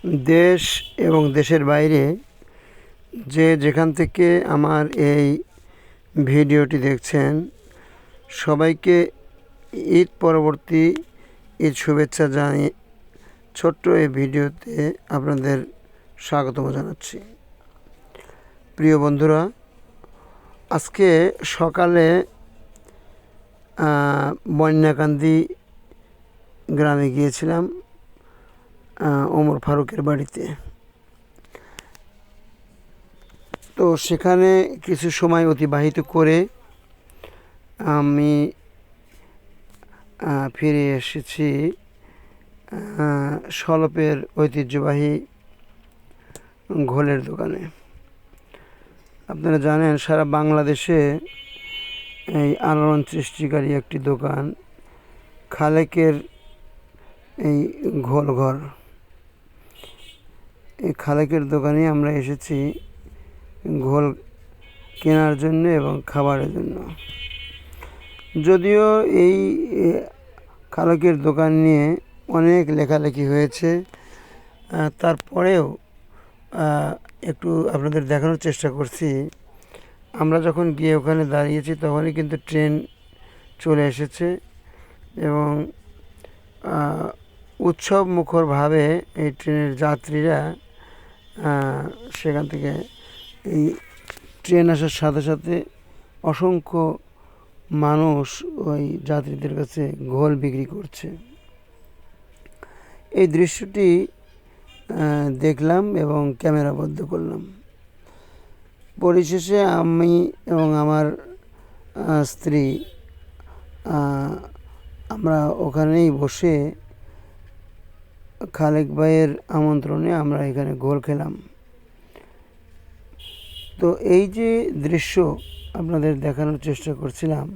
দেশ এবং দেশের বাইরে যে যেখান থেকে আমার এই ভিডিওটি দেখছেন, সবাইকে ঈদ পরবর্তী ঈদ শুভেচ্ছা জানিয়ে ছোট্ট এই ভিডিওতে আপনাদের স্বাগতম জানাচ্ছি। প্রিয় বন্ধুরা, আজকে সকালে বন্যাকান্দি গ্রামে গিয়েছিলাম ওমর ফারুকের বাড়িতে। তো সেখানে কিছু সময় অতিবাহিত করে আমি ফিরে এসেছি সলপের ঐতিহ্যবাহী ঘোলের দোকানে। আপনারা জানেন, সারা বাংলাদেশে এই আলোড়ন সৃষ্টিকারী একটি দোকান খালেকের এই ঘোলঘর। এই খালেকের দোকানে আমরা এসেছি ঘোল কেনার জন্য এবং খাবারের জন্য। যদিও এই খালেকের দোকান নিয়ে অনেক লেখালেখি হয়েছে, তারপরেও একটু আপনাদের দেখানোর চেষ্টা করছি। আমরা যখন গিয়ে ওখানে দাঁড়িয়েছি তখনই কিন্তু ট্রেন চলে এসেছে এবং উৎসব মুখরভাবে এই ট্রেনের যাত্রীরা সেখান থেকে এই ট্রেন আসার সাথে সাথে অসংখ্য মানুষ ওই যাত্রীদের কাছে ঘোল বিক্রি করছে। এই দৃশ্যটি দেখলাম এবং ক্যামেরাবদ্ধ করলাম। পরিশেষে আমি এবং আমার স্ত্রী আমরা ওখানেই বসে খালেক ভাইয়ের আমন্ত্রণে আমরা এখানে ঘোল খেলাম। তো এই যে দৃশ্য আপনাদের দেখানোর চেষ্টা করছিলাম,